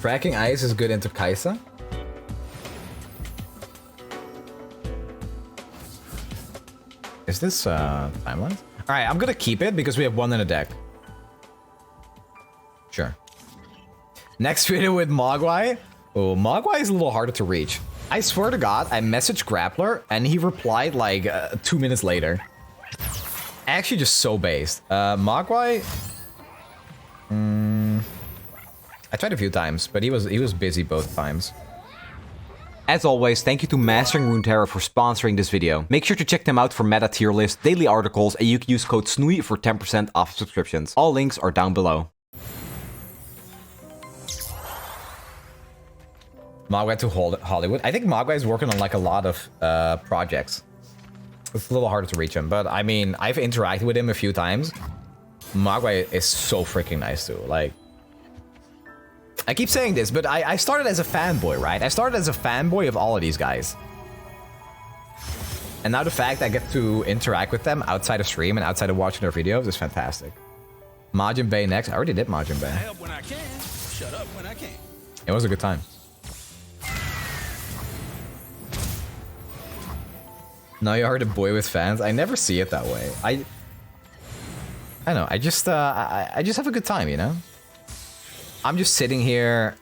Cracking ice is good into Kaisa. Is this timelines? Alright, I'm gonna keep it because we have one in a deck. Sure. Next video with Mogwai. Oh, Mogwai is a little harder to reach. I swear to God, I messaged GrappLr and he replied like 2 minutes later. Actually, just so based. Mogwai. I tried a few times, but he was busy both times. As always, thank you to Mastering Runeterra for sponsoring this video. Make sure to check them out for meta tier list, daily articles, and you can use code Snnuy for 10% off subscriptions. All links are down below. Mogwai to Hollywood. I think Mogwai is working on like a lot of projects. It's a little harder to reach him, but I mean, I've interacted with him a few times. Mogwai is so freaking nice too. Like, I keep saying this, but I started as a fanboy, right? I started as a fanboy of all of these guys. And now the fact I get to interact with them outside of stream and outside of watching their videos is fantastic. MajinBae next. I already did MajinBae. Help when I can. Shut up when I can. It was a good time. Now you are the boy with fans. I never see it that way. I don't know. I just have a good time, you know? I'm just sitting here.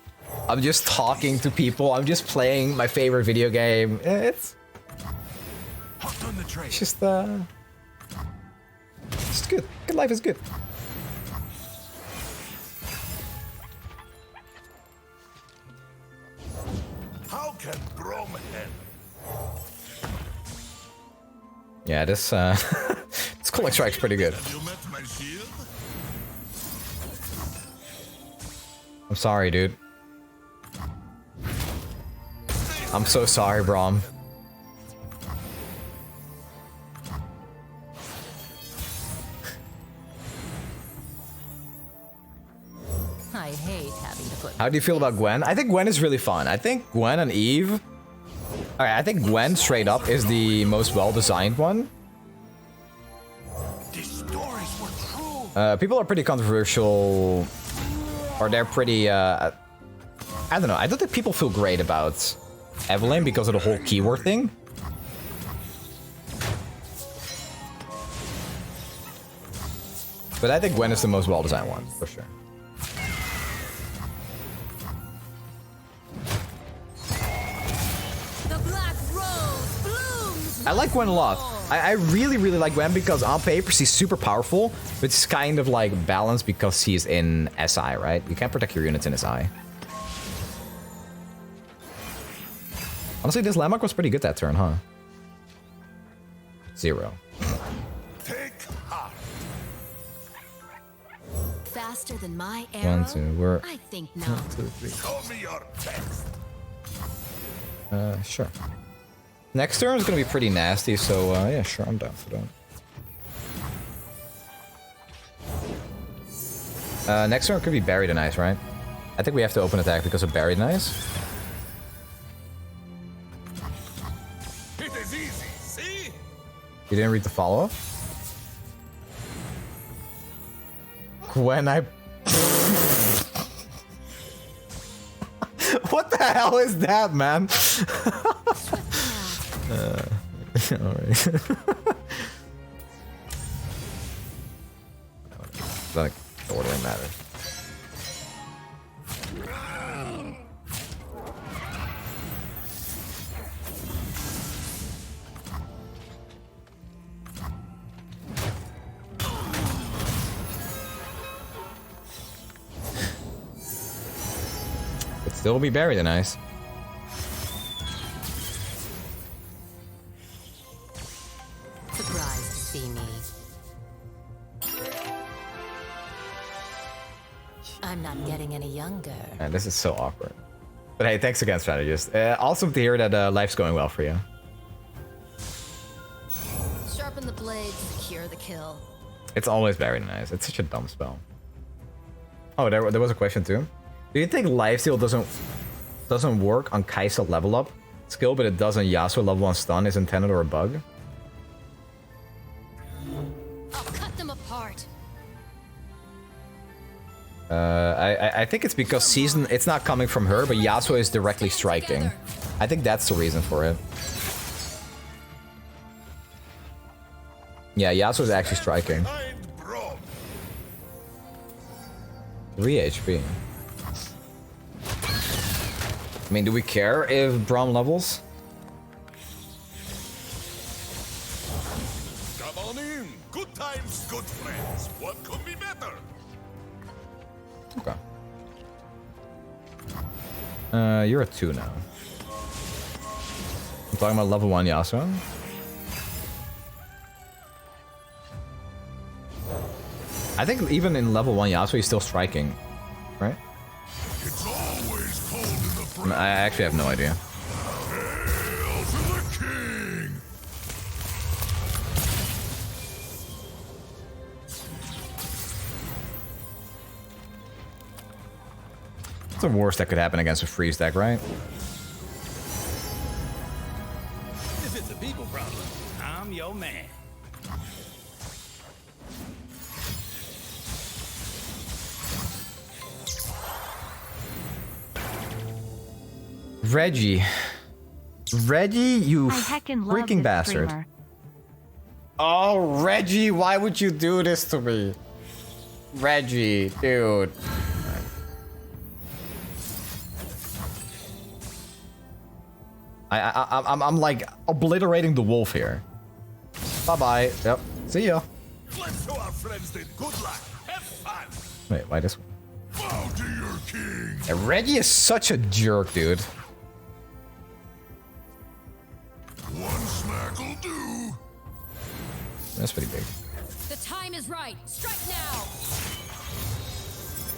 I'm just talking to people. I'm just playing my favorite video game. It's just good. Good life is good. How can Bromhead? Yeah, this this Collect Strike's pretty good. You met my shield? I'm sorry, dude. I'm so sorry, Brom. I hate having to put. How do you feel about Gwen? I think Gwen is really fun. I think Gwen and Eve. Alright, I think Gwen straight up is the most well-designed one. These stories were true. People are pretty controversial. Or they're pretty, I don't know. I don't think people feel great about Evelyn because of the whole keyword thing. But I think Gwen is the most well-designed one, for sure. The black rose blooms. I like Gwen a lot. I really, really like Gwen because on paper she's super powerful, but it's kind of like balanced because she's in SI, right? You can't protect your units in SI. Honestly, this Landmark was pretty good that turn, huh? 0. Take heart. Faster than my arrow. 1, 2, we're... I think not. 1, 2, 3. Show me your best. Sure. Next turn is gonna be pretty nasty, so yeah, sure, I'm down for that. Next turn could be Buried in Ice, right? I think we have to open attack because of Buried in Ice. It is easy, see? You didn't read the follow-up? When I... What the hell is that, man? Alright. Like, what do they matter? It still be Buried in Ice. Surprised to see me. I'm not getting any younger. Man, this is so awkward. But hey, thanks again, strategist. Awesome to hear that life's going well for you. Sharpen the blade, secure the kill. It's always Buried in Ice. It's such a dumb spell. Oh, there was a question too. Do you think Lifesteal doesn't work on Kaisa level up skill, but it does on Yasuo level 1 stun? Is intended or a bug? I'll cut them apart. I think it's because season, it's not coming from her, but Yasuo is directly striking. I think that's the reason for it. Yeah, Yasuo is actually striking. Behind Braum. 3 HP. I mean, do we care if Braum levels? Come on in. Good times, good friends. What could be better? Okay. You're a 2 now. I'm talking about level 1 Yasuo. I think even in level 1 Yasuo, he's still striking, right? It's always cold in the I actually have no idea. Hail to the king! It's the worst that could happen against a freeze deck, right? If it's a people problem, I'm your man. Reggie. Reggie, you I heckin' love freaking this bastard. streamer. Oh, Reggie, why would you do this to me? Reggie, dude. I'm like obliterating the wolf here. Bye-bye. Yep. See ya. Let's show our friends then good luck. Have fun. Wait, why this one? Bow to your king. Yeah, Reggie is such a jerk, dude. One smack'll do. That's pretty big. The time is right. Strike now.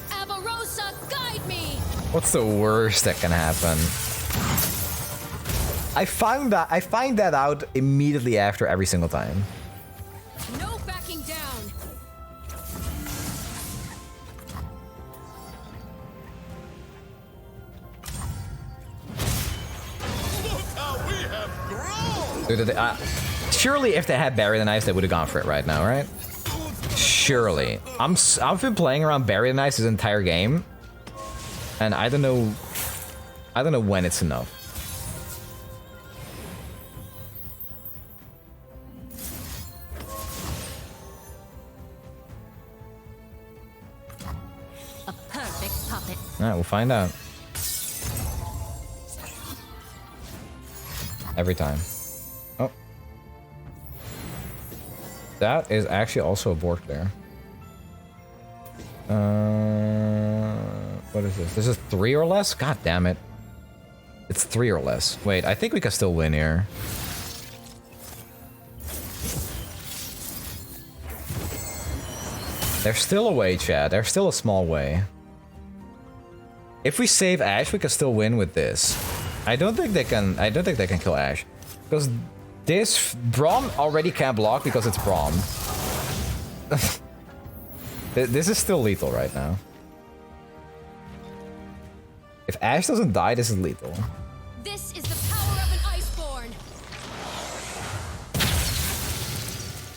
Avarosa, guide me. What's the worst that can happen? I find that out immediately after every single time. No backing down. Look how we have grown. Dude, surely if they had Bury the Knives, they would have gone for it right now, right? Surely. I've been playing around Bury the Knives this entire game, and I don't know when it's enough. A perfect puppet. Alright, we'll find out. Every time. Oh. That is actually also a Bork there. What is this? This is 3 or less? God damn it. It's 3 or less. Wait, I think we can still win here. There's still a way, Chad. There's still a small way. If we save Ashe, we can still win with this. I don't think they can kill Ashe. Because this Braum already can't block because it's Braum. This is still lethal right now. If Ashe doesn't die, this is lethal. This is the power of an Iceborn.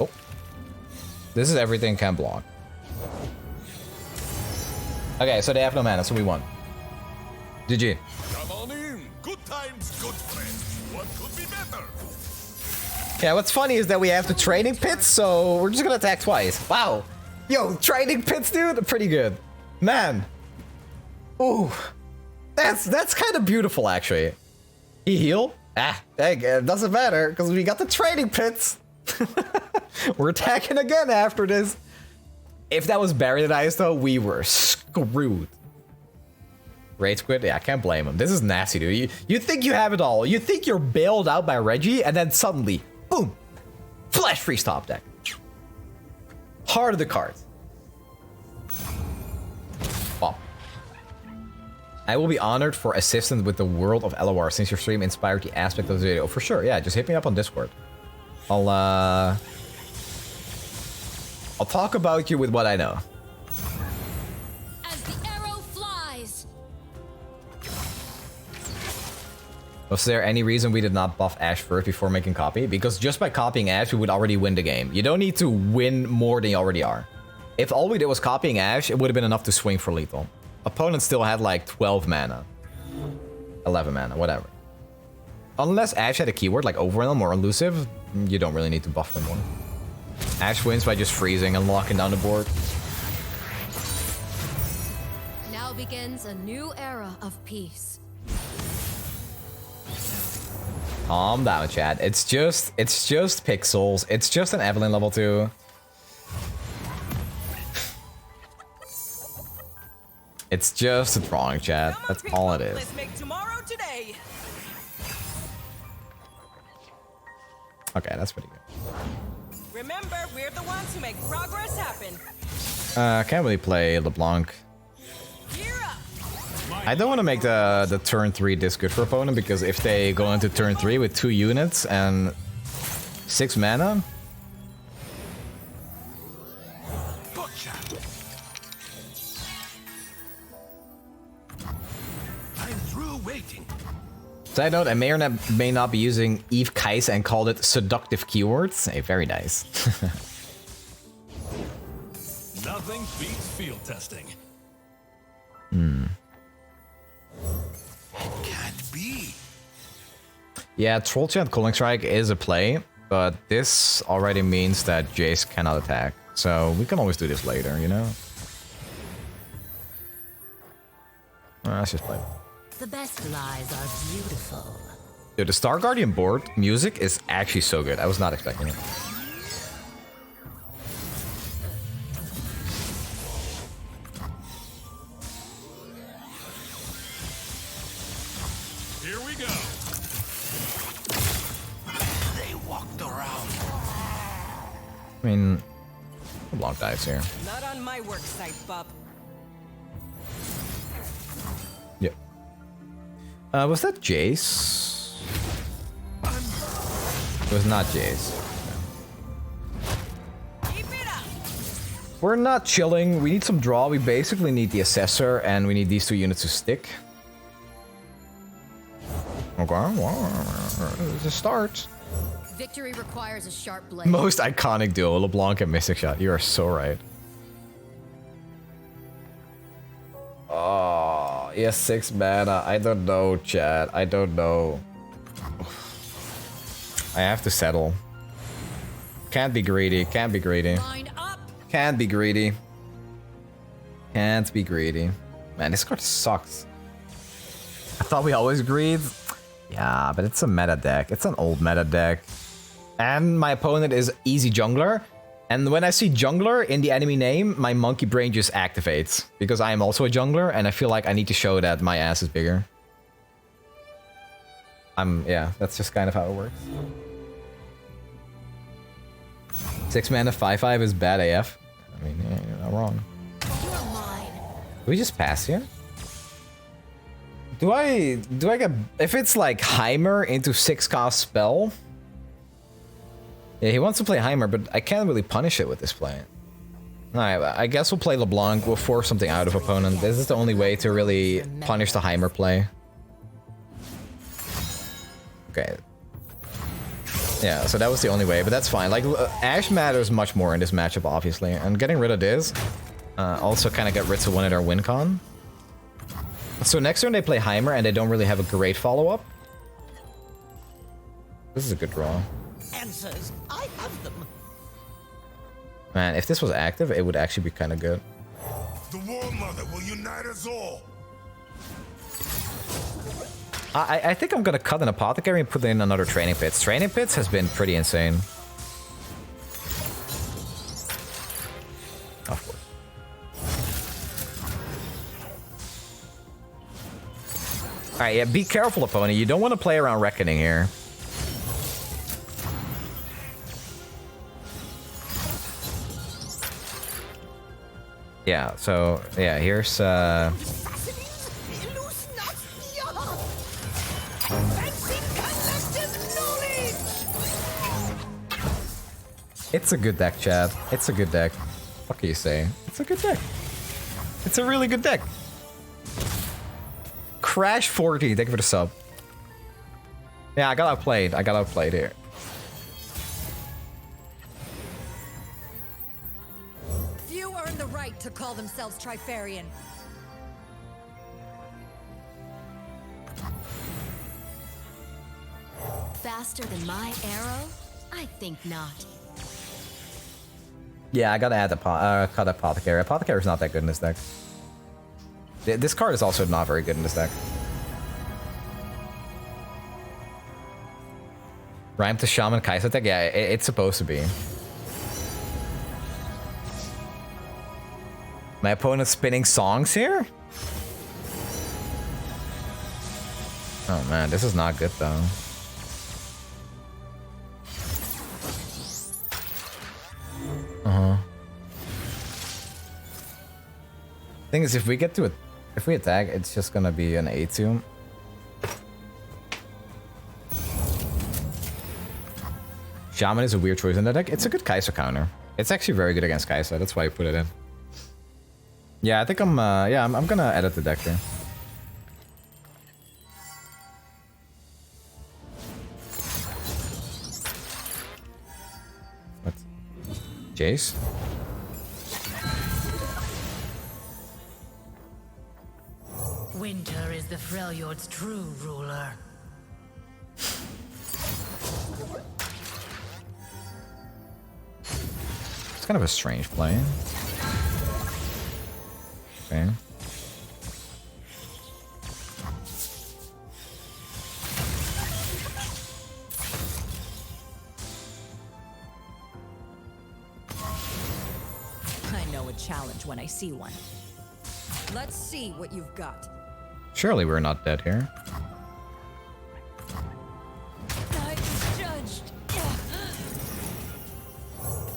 Oh. This is everything can block. Okay, so they have no mana, so we won. GG. Come on in. Good times, good friends. What could be better? Yeah, what's funny is that we have the training pits, so we're just gonna attack twice. Wow. Yo, training pits, dude, pretty good. Man. Ooh. That's kind of beautiful, actually. He heal? Ah, dang, it doesn't matter, because we got the training pits. We're attacking again after this. If that was Bury the Knives, though, we were screwed. Rage quit? Yeah, I can't blame him. This is nasty, dude. You think you have it all. You think you're bailed out by Reggie, and then suddenly, boom, flash freeze top deck. Heart of the cards. Wow. I will be honored for assistance with the world of LOR since your stream inspired the aspect of the video. For sure, yeah, just hit me up on Discord. I'll talk about you with what I know. As the arrow flies. Was there any reason we did not buff Ashe first before making copy? Because just by copying Ashe, we would already win the game. You don't need to win more than you already are. If all we did was copying Ashe, it would have been enough to swing for lethal. Opponent still had like 12 mana. 11 mana, whatever. Unless Ashe had a keyword like Overwhelm or Elusive, you don't really need to buff them more. Ashe wins by just freezing and locking down the board. Now begins a new era of peace. Calm down, chat. It's just pixels. It's just an Evelyn level 2. It's just a drawing, chat. That's all it is. Let's make tomorrow today. Okay, that's pretty good. Remember, we're the ones who make progress happen. Can't really play LeBlanc. Gear up. I don't want to make the turn 3 this good for opponent, because if they go into turn 3 with 2 units and 6 mana, Gotcha. I'm through waiting. side note, I may not be using Eve Kais and called it seductive keywords. Hey, very nice. Nothing beats field testing. Can't be. Yeah, Troll Chant Calling Strike is a play, but this already means that Jace cannot attack. So we can always do this later, you know? Let's just play. The best lies are beautiful. Dude, the Star Guardian board music is actually so good. I was not expecting it. Here we go. They walked around. I mean, LeBlanc dies here. Not on my work site, bub. Yep. Was that Jace? It was not Jace. Keep it up. We're not chilling. We need some draw. We basically need the Assessor, and we need these 2 units to stick. Okay, well, it's a start. Victory requires a sharp blade. Most iconic duo, LeBlanc and Mystic Shot. You are so right. Oh, yes, 6 mana. I don't know, chat. I don't know. I have to settle. Can't be greedy. Can't be greedy. Line up. Can't be greedy. Can't be greedy. Man, this card sucks. I thought we always greed. Yeah, but it's a meta deck. It's an old meta deck. And my opponent is easy jungler. And when I see jungler in the enemy name, my monkey brain just activates. Because I am also a jungler, and I feel like I need to show that my ass is bigger. Yeah, that's just kind of how it works. 6 mana, 5/5 is bad AF. I mean, yeah, you're not wrong. You're mine. Do we just pass here? Do I get... If it's like Heimer into 6-cost spell... Yeah, he wants to play Heimer, but I can't really punish it with this play. Alright, I guess we'll play LeBlanc. We'll force something out of opponent. This is the only way to really punish the Heimer play. Okay. Yeah, so that was the only way, but that's fine. Like, Ashe matters much more in this matchup, obviously. And getting rid of this also kind of get rid of one of their win con. So next turn they play Heimer, and they don't really have a great follow-up. This is a good draw. Answers. I have them. Man, if this was active, it would actually be kind of good. The War Mother will unite us all. I think I'm gonna cut an Apothecary and put in another Training Pits. Training Pits has been pretty insane. Of course. Alright, yeah, be careful, opponent. You don't want to play around Reckoning here. Yeah, so, yeah, here's, It's a good deck, Chad. It's a good deck. What can you say? It's a good deck. It's a really good deck. Crash 40, thank you for the sub. Yeah, I got outplayed. I got outplayed here. Fewer earned the right to call themselves Trifarian. Faster than my arrow? I think not. Yeah, I gotta add the cut Apothecary. Apothecary is not that good in this deck. This card is also not very good in this deck. Rhyme to Shaman Kai'Sa deck? Yeah, it's supposed to be. My opponent's spinning songs here? Oh man, this is not good though. Thing is, if we get to it, if we attack, it's just gonna be an A2. Shaman is a weird choice in the deck. It's a good Kai'Sa counter. It's actually very good against Kai'Sa. That's why I put it in. Yeah, I think I'm gonna edit the deck here. What? Jace? Winter is the Freljord's true ruler. It's kind of a strange play. Okay. I know a challenge when I see one. Let's see what you've got. Surely we're not dead here. I was judged.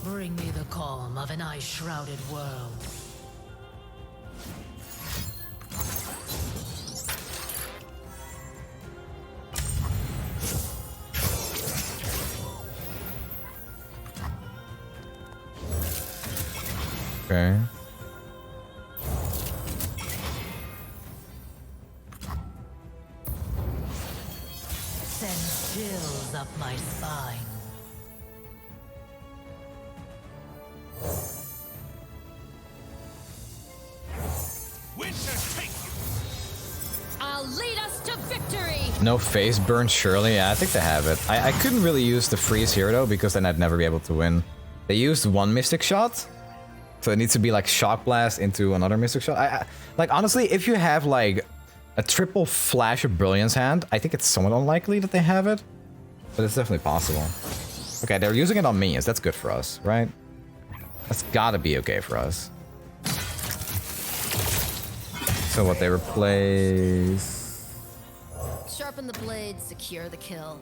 Bring me the calm of an ice-shrouded world. Okay. Send chills up my spine. Winter, take you. I'll lead us to victory! No face burn, surely. Yeah, I think they have it. I couldn't really use the freeze here though, because then I'd never be able to win. They used one Mystic Shot, so it needs to be like Shock Blast into another Mystic Shot. Like honestly, if you have like a triple Flash of Brilliance hand, I think it's somewhat unlikely that they have it, but it's definitely possible. Okay, they're using it on minions. That's good for us, right? That's gotta be okay for us. So what they replace? Sharpen the blade, secure the kill.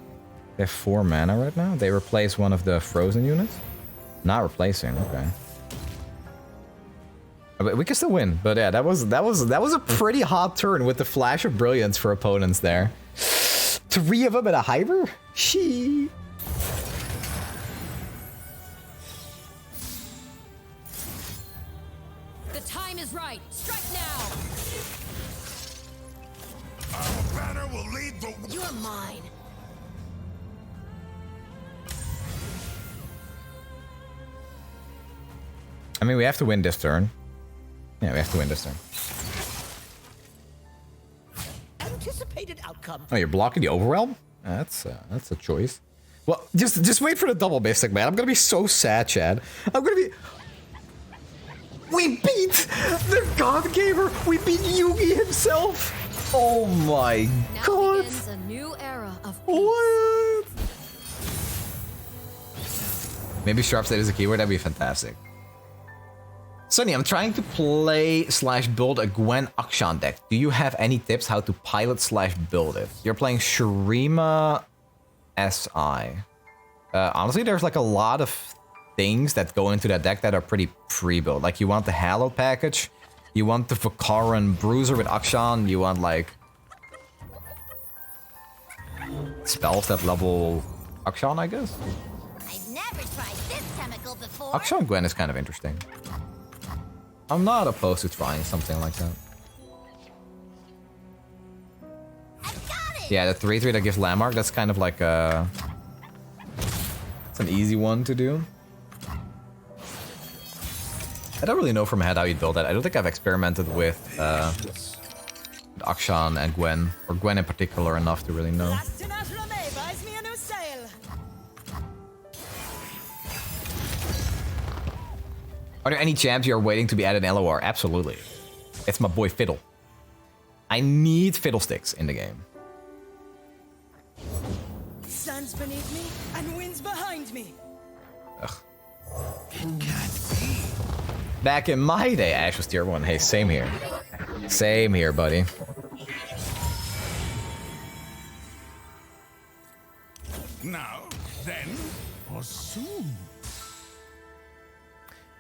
They have 4 mana right now. They replace one of the frozen units. Not replacing. Okay. But we can still win. But yeah, that was a pretty hot turn with the Flash of Brilliance for opponents there. 3 of them in a Hyper? She. The time is right. Strike now! Our banner will lead the... You're mine. I mean, we have to win this turn. Yeah, we have to win this turn. Anticipated outcome. Oh, you're blocking the Overwhelm? That's a choice. Well, just wait for the double Mystic, man. I'm gonna be so sad, Chad. I'm gonna be... We beat the God Gamer! We beat Yugi himself! Oh my Now god! begins a new era of peace. What? Maybe Sharp State is a keyword, that'd be fantastic. Sunny, I'm trying to play/build a Gwen Akshan deck. Do you have any tips how to pilot/build it? You're playing Shurima SI. Honestly, there's like a lot of things that go into that deck that are pretty pre-built. Like you want the Hallow package, you want the Vakaran Bruiser with Akshan, you want like spells that level Akshan, I guess. I've never tried this chemical before. Akshan Gwen is kind of interesting. I'm not opposed to trying something like that. I've got it. Yeah, the 3/3 that gives landmark, that's kind of like a... It's an easy one to do. I don't really know from head how you build that. I don't think I've experimented with Akshan and Gwen, or Gwen in particular, enough to really know. buys me a new sail. Are there any champs you are waiting to be added in LOR? Absolutely. It's my boy Fiddle. I need Fiddlesticks in the game. Sun's beneath me and winds behind me. Ugh. Back in my day, Ashe was tier 1. Hey, same here. Same here, buddy. Now, then, or soon.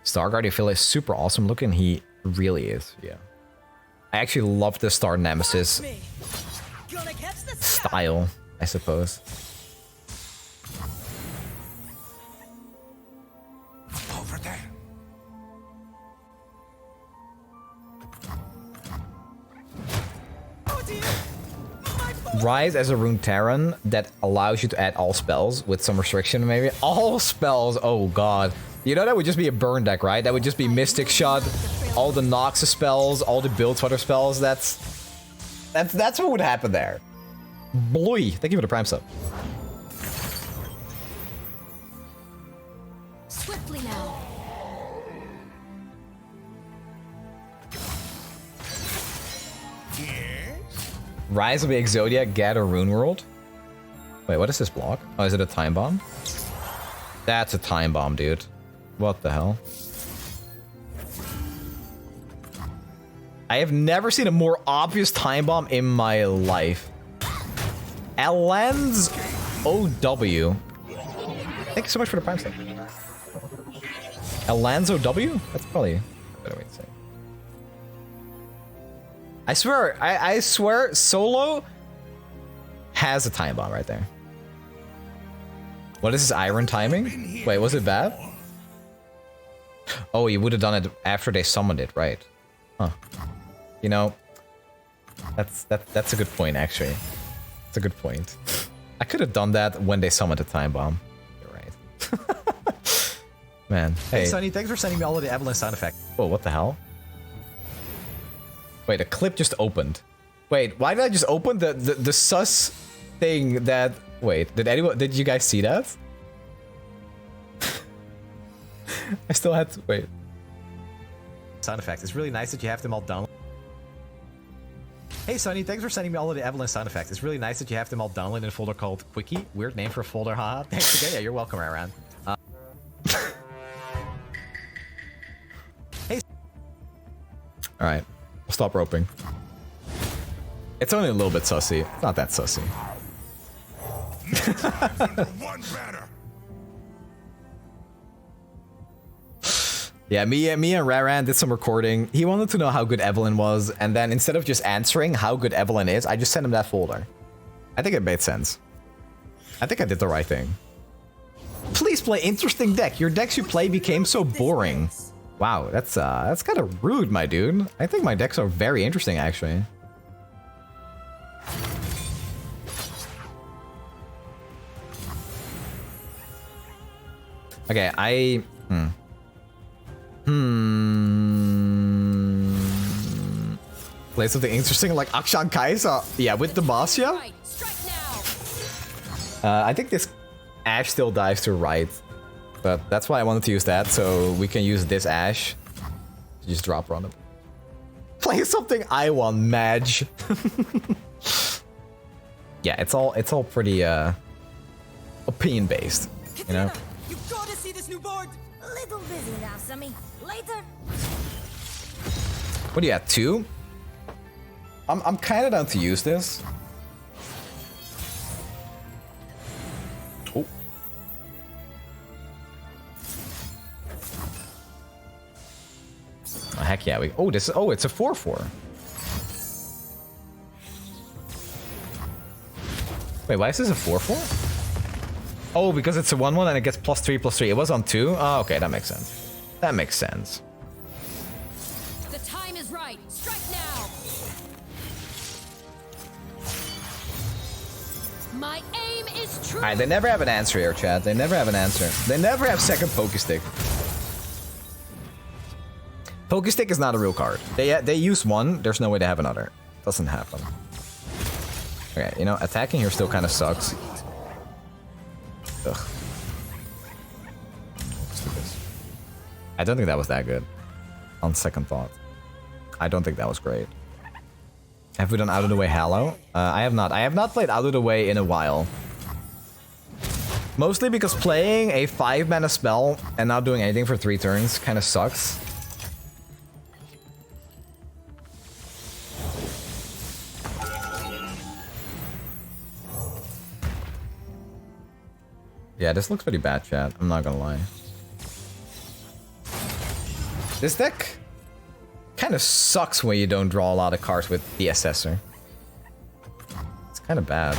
Starguard, you feel is super awesome looking. He really is, yeah. I actually love the Star Nemesis Gonna catch the style, I suppose. Over there. Oh dear. Rise as a Runeterran that allows you to add all spells with some restriction, maybe. All spells, oh god. You know that would just be a burn deck, right? That would just be Mystic Shot, all the Noxus spells, all the Build Sweater spells. That's what would happen there. Boy, thank you for the Prime sub. Swiftly now. Rise will be Exodia, Gather Rune World. Wait, what is this block? Oh, is it a Time Bomb? That's a Time Bomb, dude. What the hell? I have never seen a more obvious Time Bomb in my life. Alens OW. Thank you so much for the Prime stuff. Alens OW? That's probably a better way to say it. I swear, Solo has a Time Bomb right there. What is this iron timing? Wait, was it bad? Oh, you would have done it after they summoned it, right? Huh. You know, that's a good point, actually. That's a good point. I could have done that when they summoned the Time Bomb. You're right. Man, hey. Sonny, thanks for sending me all of the Evelyn sound effects. Whoa, what the hell? Wait, a clip just opened. Wait, why did I just open the sus thing that... Wait, did you guys see that? I still had to... Wait. Sound effects. It's really nice that you have them all downloaded. Hey Sonny, thanks for sending me all of the Evelyn sound effects. It's really nice that you have them all downloaded in a folder called Quickie. Weird name for a folder, haha. Thanks again. Yeah, you're welcome, Aaron. Hey. Alright, I'll stop roping. It's only a little bit sussy. It's not that sussy. One better. Yeah, me and Raran did some recording. He wanted to know how good Evelyn was, and then instead of just answering how good Evelyn is, I just sent him that folder. I think it made sense. I think I did the right thing. Please play interesting deck. Your decks you play became so boring. Wow, that's kind of rude, my dude. I think my decks are very interesting, actually. Okay, play something interesting like Akshan Kaisa. Yeah, with the boss, yeah? I think this Ashe still dives to right. But that's why I wanted to use that, so we can use this Ashe to just drop run it. Play something I want, Maj. Yeah, it's all pretty opinion based, you know? You gotta see this new board. Little busy now, Sammy. Later. What do you at, 2? I'm kind of down to use this. Oh. Oh, heck yeah, we... Oh, this is... Oh, it's a 4/4. Wait, why is this a 4/4? Oh, because it's a 1/1 and it gets +3/+3. It was on 2? Oh, okay, that makes sense. That makes sense. The time is right. Strike now. My aim is true. Alright, they never have an answer here, chat. They never have an answer. They never have second Pokestick. Pokestick is not a real card. They use one, there's no way they have another. Doesn't happen. Okay, you know, attacking here still kind of sucks. Ugh. Let's do this. I don't think that was that good. On second thought. I don't think that was great. Have we done Out of the Way Hallow? I have not. I have not played Out of the Way in a while. Mostly because playing a 5-mana spell and not doing anything for 3 turns kind of sucks. Yeah, this looks pretty bad, chat. I'm not gonna lie. This deck kind of sucks when you don't draw a lot of cards with the Assessor. It's kind of bad.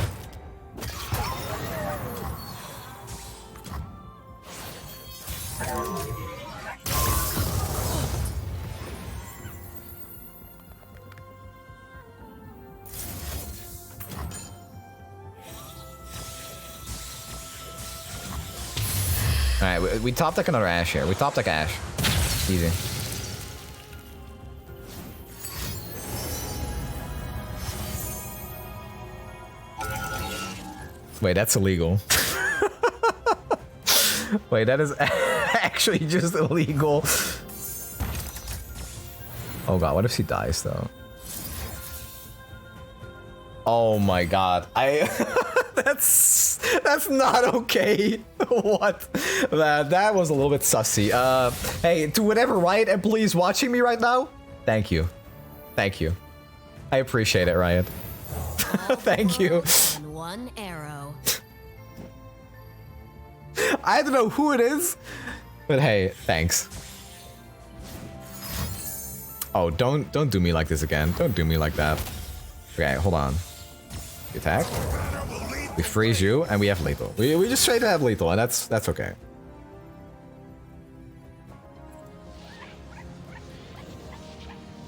Alright, we top deck another Ashe here. We top deck Ashe. Easy. Wait, that's illegal. Wait, that is actually just illegal. Oh god, what if she dies though? Oh my god. That's not okay. What? That was a little bit sussy. Hey, to whatever Riot employees watching me right now, thank you. Thank you. I appreciate it, Riot. Thank you. And one arrow. I don't know who it is, but hey, thanks. Oh, don't do me like this again. Don't do me like that. Okay, hold on. We attack. We freeze you, and we have lethal. We just straight have lethal, and that's okay.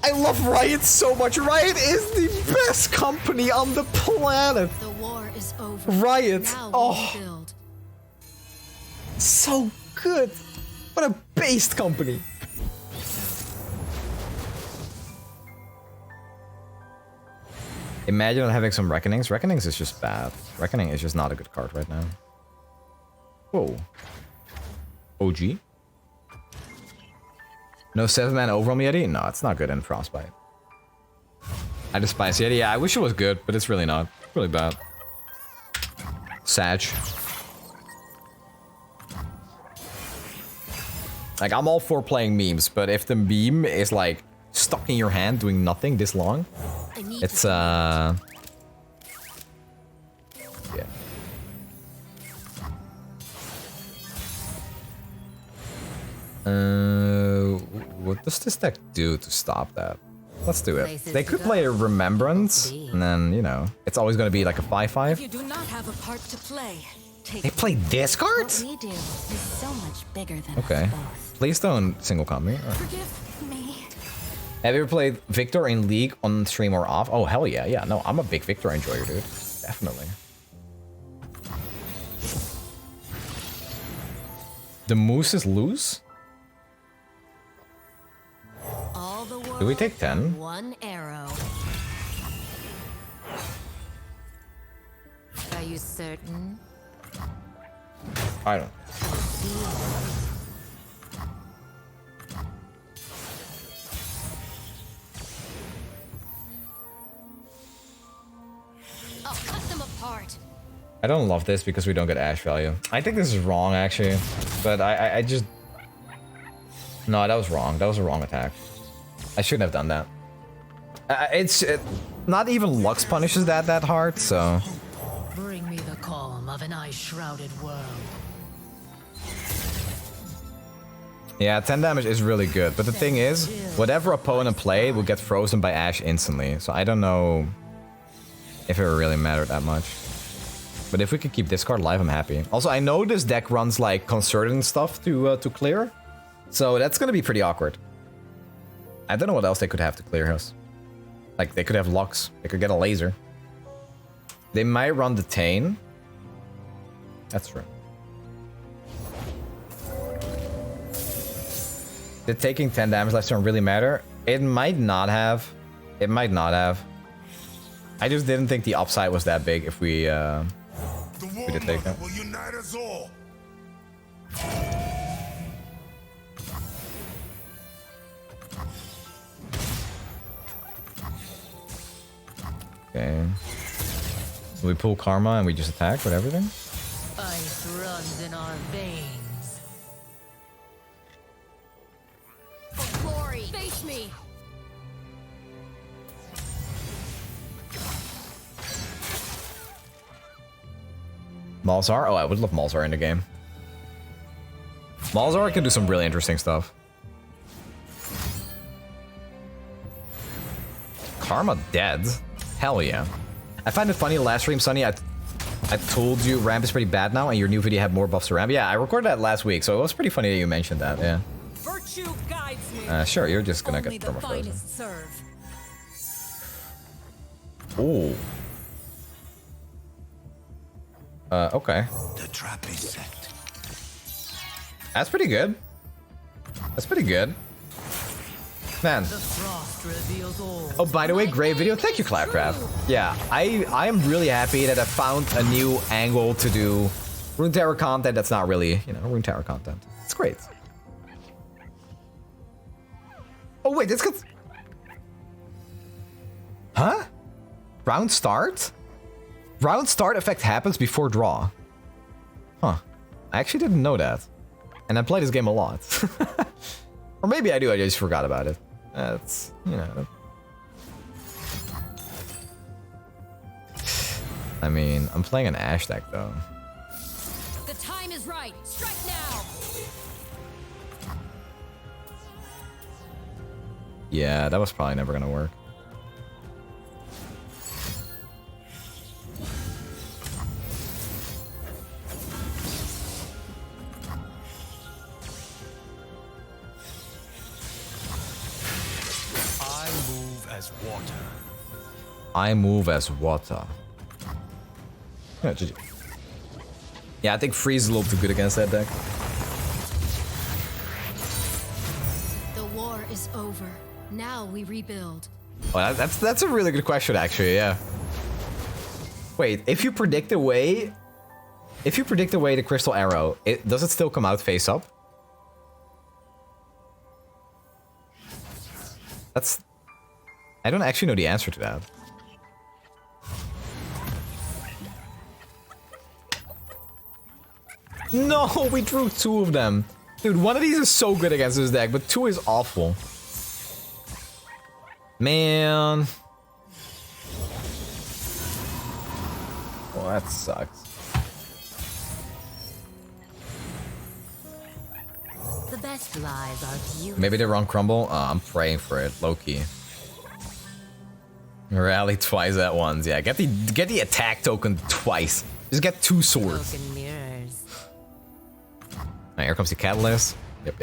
I love Riot so much. Riot is the best company on the planet. The war is over. Riot. Now Oh, we build. so good. What a based company. Imagine not having some Reckonings. Reckonings is just bad. Reckoning is just not a good card right now. Whoa. OG? No 7-man overwhelm Yeti? No, it's not good in Frostbite. I despise Yeti. Yeah, I wish it was good, but it's really not. It's really bad. Sag. Like, I'm all for playing memes, but if the meme is like stuck in your hand doing nothing this long, it's yeah. What does this deck do to stop that? Let's do it. They could play a Remembrance, and then, you know, it's always going to be like a 5/5. You do not have a part to play. They play this card? What we do is so much bigger than Okay. us both. Please don't single comp me. Forgive me. Have you ever played Victor in League on stream or off? Oh, hell yeah. Yeah, no, I'm a big Victor enjoyer, dude. Definitely. The moose is loose? All the world Do we take 10? on one arrow. Are you certain? I don't. I'll cut them apart. I don't love this because we don't get Ashe value. I think this is wrong, actually. But I just... No, that was wrong. That was a wrong attack. I shouldn't have done that. It's... not even Lux punishes that hard, so... Bring me the calm of an ice-shrouded world. Yeah, 10 damage is really good. But the thing is, whatever opponent played will get frozen by Ashe instantly. So I don't know if it really mattered that much. But if we could keep this card alive, I'm happy. Also, I know this deck runs like Concerted and stuff to clear. So that's gonna be pretty awkward. I don't know what else they could have to clear us. Like, they could have Lux. They could get a laser. They might run the Tane. That's true. Did taking 10 damage last turn really matter? It might not have. It might not have. I just didn't think the upside was that big if we did take that. Will unite us all. Okay. So we pull Karma and we just attack with everything? Ice runs in our veins. For glory, face me. Malzar? Oh, I would love Malzar in the game. Malzar can do some really interesting stuff. Karma dead? Hell yeah. I find it funny, last stream, Sunny, I told you ramp is pretty bad now and your new video had more buffs to ramp. Yeah, I recorded that last week, so it was pretty funny that you mentioned that, yeah. Virtue guides me. Sure, you're just gonna Only get the perma frozen. finest serve. Ooh. Okay. The trap is set. That's pretty good. That's pretty good. Man. The frost reveals all. Oh, by the way, great video. Thank you, Clapcraft. Yeah, I am really happy that I found a new angle to do Runeterra content that's not really, you know, Runeterra content. It's great. Oh, wait, this could... Huh? Round start? Round start effect happens before draw. Huh. I actually didn't know that. And I play this game a lot. Or maybe I do, I just forgot about it. That's, you know... I mean, I'm playing an Ashe deck, though. The time is right. Strike now. Yeah, that was probably never gonna work. I move as water. I move as water. Yeah, GG. Yeah, I think Freeze is a little too good against that deck. The war is over. Now we rebuild. Oh, that's a really good question, actually. Yeah. Wait, if you predict away the Crystal Arrow, does it still come out face up? That's... I don't actually know the answer to that. No, we drew two of them. Dude, one of these is so good against this deck, but two is awful. Man. Oh, that sucks. The best lies are beautiful. Maybe they run Crumble? I'm praying for it, low-key. Rally twice at once. Yeah, get the attack token twice. Just get two swords. Broken mirrors. Alright, here comes the Catalyst. Yep.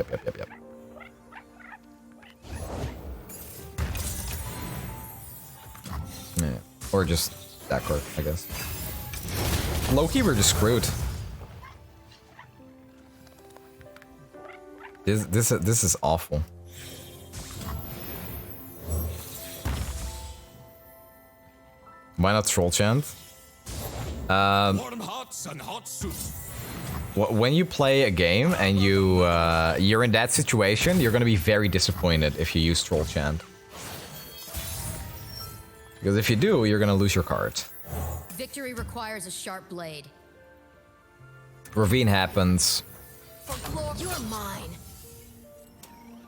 Yeah, or just that card, I guess. Low-key, we're just screwed. This is awful. Why not Troll Chant? Warm hearts and hot suits. When you play a game and you're in that situation, you're gonna be very disappointed if you use Troll Chant. Because if you do, you're gonna lose your card. Victory requires a sharp blade. Ravine happens. For glory, you're mine.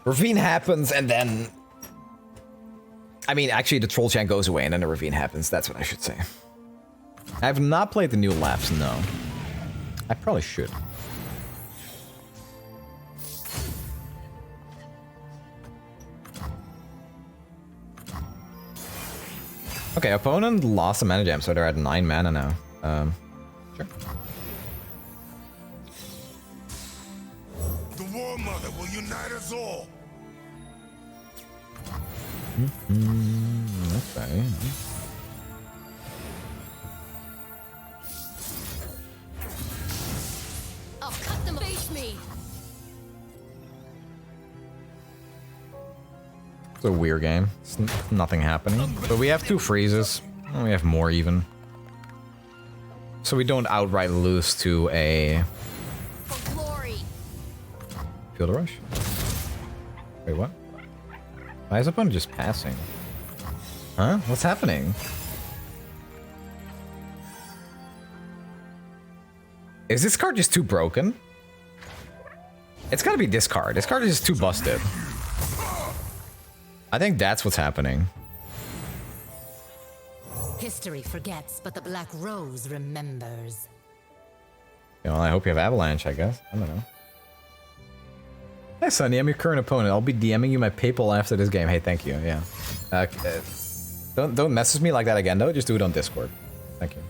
Ravine happens and then... I mean, actually the Troll Chant goes away and then the Ravine happens. That's what I should say. I have not played the new laps, no. I probably should. Okay, opponent lost a mana gem, so they're at 9 mana now. Sure. The War Mother will unite us all. Okay. I'll cut them. Face me. It's a weird game. It's nothing happening. But we have 2 freezes. And we have more even. So we don't outright lose to a... For glory. Field rush? Wait, what? Why is opponent just passing? Huh? What's happening? Is this card just too broken? It's gotta be this card. This card is just too busted. I think that's what's happening. History forgets, but the Black Rose remembers. You know, I hope you have Avalanche, I guess. I don't know. Hi, Sonny. I'm your current opponent. I'll be DMing you my PayPal after this game. Hey, thank you. Yeah. Don't message me like that again, though. Just do it on Discord. Thank you.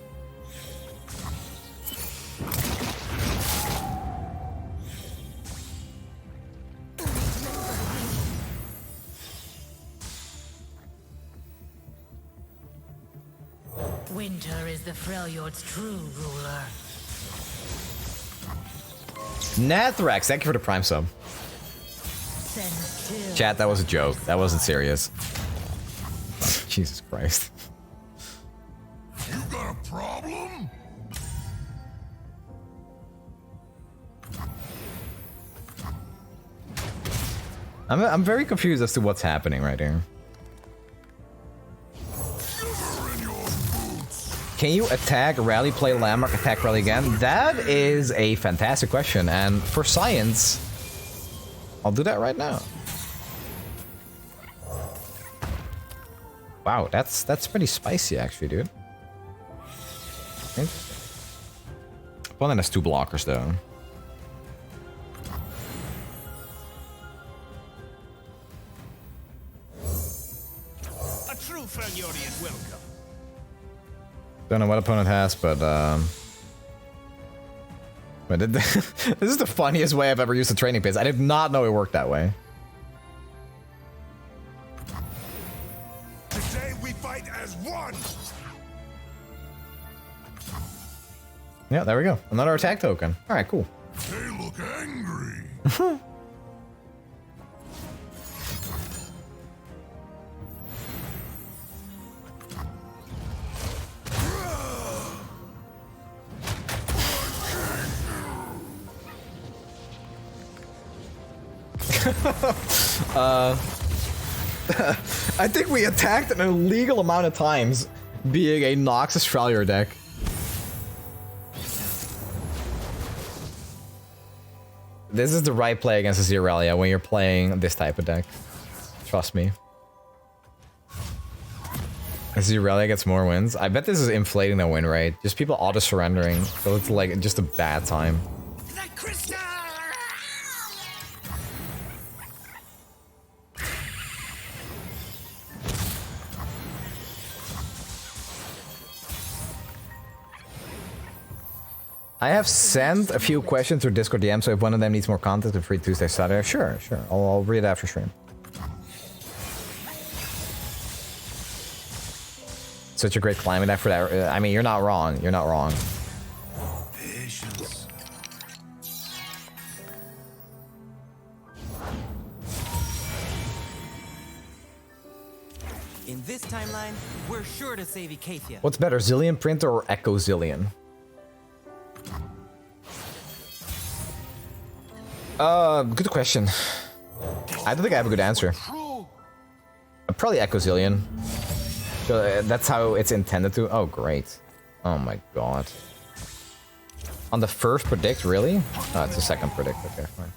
Winter is the Freljord's true ruler. Nathrax, thank you for the Prime sub. Chat, that was a joke. That wasn't serious. Jesus Christ. You got a problem? I'm very confused as to what's happening right here. Can you attack, rally, play Landmark, attack, rally again? That is a fantastic question, and for science, I'll do that right now. Wow, that's pretty spicy actually, dude. Interesting. Opponent has 2 blockers though. A true Freljordian welcome. Don't know what opponent has, but this is the funniest way I've ever used a training phase. I did not know it worked that way. Today we fight as one. Yeah, there we go. Another attack token. All right, cool. They look angry. I think we attacked an illegal amount of times being a Noxus Freljord deck. This is the right play against a Zeralia when you're playing this type of deck. Trust me. Zeralia gets more wins. I bet this is inflating the win rate. Just people auto-surrendering. So it's like just a bad time. I have sent a few questions through Discord DM, so if one of them needs more content, feel free Tuesday, Saturday. Sure. I'll read it after stream. Such a great climate after that. I mean, you're not wrong. You're not wrong. Patience. In this timeline, we're sure to save Icathia. What's better, Zillion Printer or Echo Zillion? Good question. I don't think I have a good answer. Probably Echo Zillion. So, that's how it's intended to. Oh, great. Oh my god. On the first predict, really? Oh, it's the second predict. Okay, fine.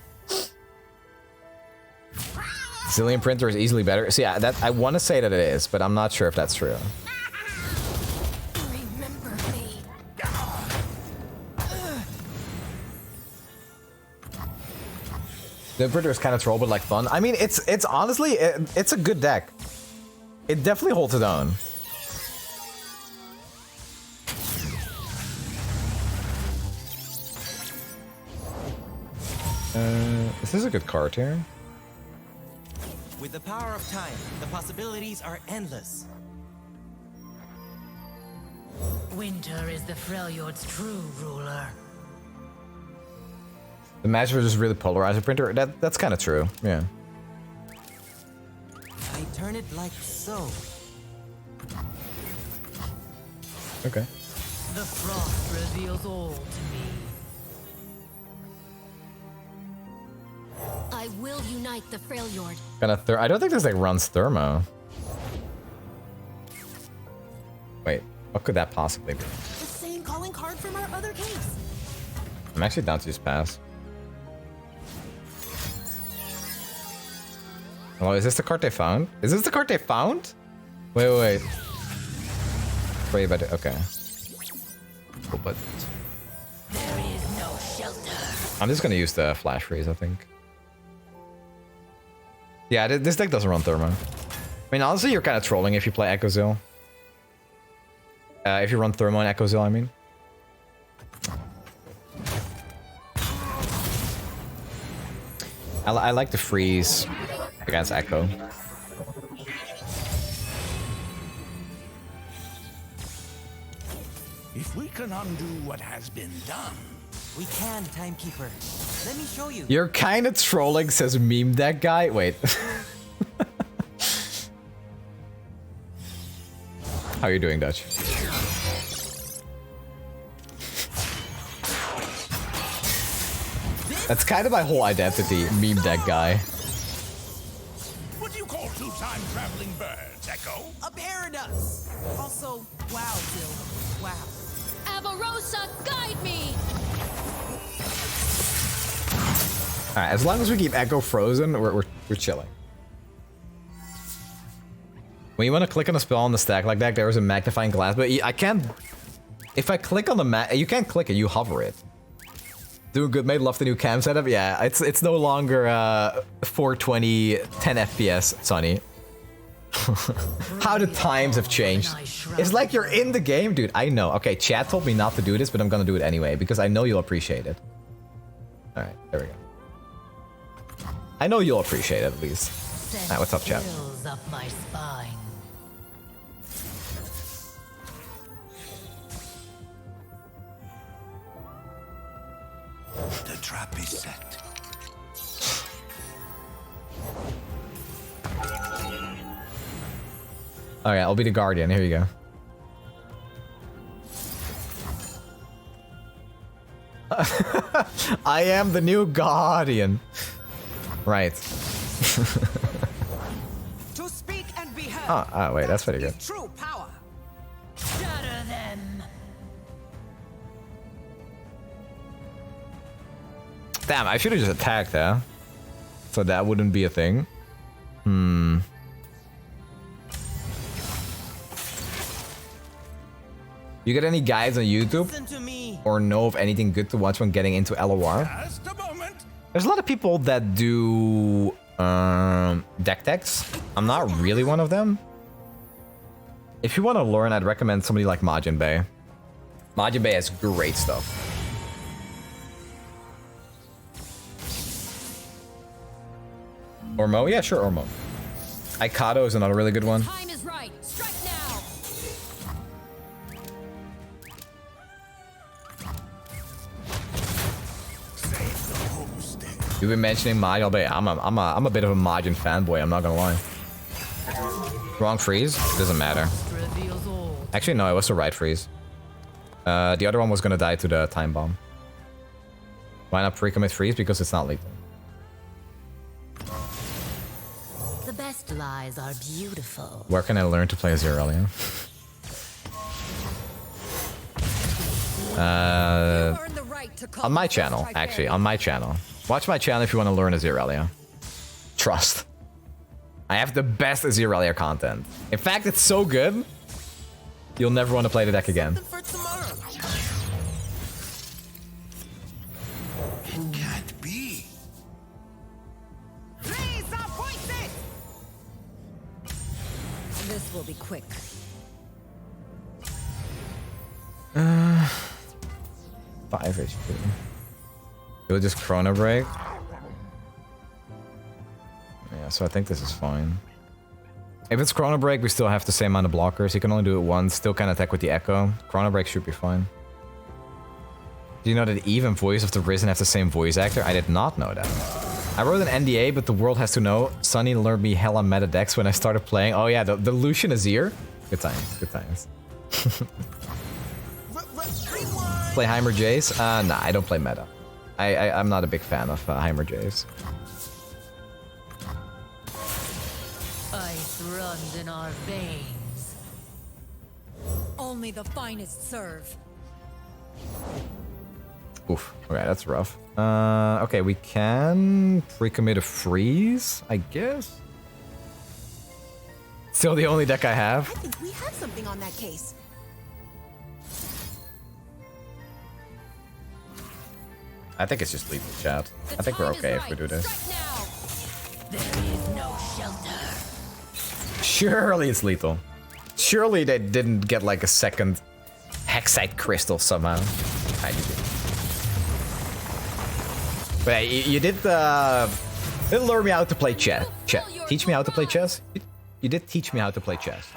Zillion Printer is easily better. So yeah, that I want to say that it is, but I'm not sure if that's true. Remember me. The Printer is kind of troll, but like fun. I mean, it's honestly, it's a good deck. It definitely holds its own. This is a good card here. With the power of time, the possibilities are endless. Winter is the Freljord's true ruler. The match was just really polarized. Printer, that's kind of true. Yeah. I turn it like so. Okay. The frost reveals all to me. I will unite the Freljord. I don't think this like runs thermo. Wait, what could that possibly be? The same calling card from our other case. I'm actually down to just pass. Oh, is this the card they found? Is this the card they found? Wait. Pray about it. Okay. Cool, but There is no shelter. I'm just gonna use the flash freeze, I think. Yeah, this deck doesn't run thermo. I mean, honestly, you're kind of trolling if you play Echo Zeal. If you run thermo and Echo Zeal, I mean. I like the freeze against Echo. If we can undo what has been done. We can, Timekeeper. Let me show you. You're kind of trolling, says meme that guy. Wait. How are you doing, Dutch? That's kind of my whole identity, meme that guy. What do you call two-time traveling birds, Echo? A paradise. Also, wow, Bill. Wow. Avarosa, guide me! Alright, as long as we keep Echo frozen, we're chilling. When you want to click on a spell on the stack like that, there is a magnifying glass, but I can't... If I click on the you can't click it, you hover it. Doing good, mate. Love the new cam setup. Yeah, it's no longer 420, 10 FPS, Sonny. How the times have changed. It's like you're in the game, dude. I know. Okay, chat told me not to do this, but I'm gonna do it anyway because I know you'll appreciate it. All right, there we go. I know you'll appreciate it at least. All right, what's up, chat? Chills up my spine. The trap is set. Alright, I'll be the guardian. Here you go. I am the new guardian. Right. To speak and be heard. Oh, wait, that's pretty good. True power. Shatter them. Damn, I should have just attacked there. So that wouldn't be a thing. You got any guides on YouTube? Listen to me. Or know of anything good to watch when getting into LOR? Just a moment. There's a lot of people that do deck techs. I'm not really one of them. If you want to learn, I'd recommend somebody like MajinBae. MajinBae has great stuff. Ormo? Yeah, sure, Ormo. Aikado is another really good one. Time is right. Strike now. You've been mentioning MajinBae. I'm a bit of a Majin fanboy. I'm not gonna lie. Wrong freeze? Doesn't matter. Reveals all. Actually, no, it was the right freeze. The other one was gonna die to the time bomb. Why not pre-commit freeze? Because it's not lethal. The best lies are beautiful. Where can I learn to play Aziralia? Earn the right to call On my the channel, first actually, Trifarian. on my channel. Watch my channel if you want to learn Aziralia. Trust. I have the best Aziralia content. In fact, it's so good, you'll never want to play the deck again. For tomorrow. It can't be. Raise our voices. This will be quick. 5 HP. It'll just Chrono Break. Yeah, so I think this is fine. If it's Chrono Break, we still have the same amount of blockers. You can only do it once. Still can attack with the Echo. Chrono Break should be fine. Do you know that even Voice of the Risen have the same voice actor? I did not know that. I wrote an NDA, but the world has to know. Sunny learned me hella meta decks when I started playing. Oh yeah, the Lucian Azir. Good times, good times. Play Heimer Jace? Nah, I don't play meta. I'm not a big fan of Heimer Jace. Ice runs in our veins. Only the finest serve. Oof. Okay, that's rough. Okay, we can pre-commit a freeze, I guess. Still the only deck I have. I think we have something on that case. I think it's just lethal, chat. I think we're okay if we do this. There is no shelter. Surely it's lethal. Surely they didn't get like a second Hexite Crystal somehow. I did. But hey, you did learn me how to play chess. Teach me how to play chess? You did teach me how to play chess.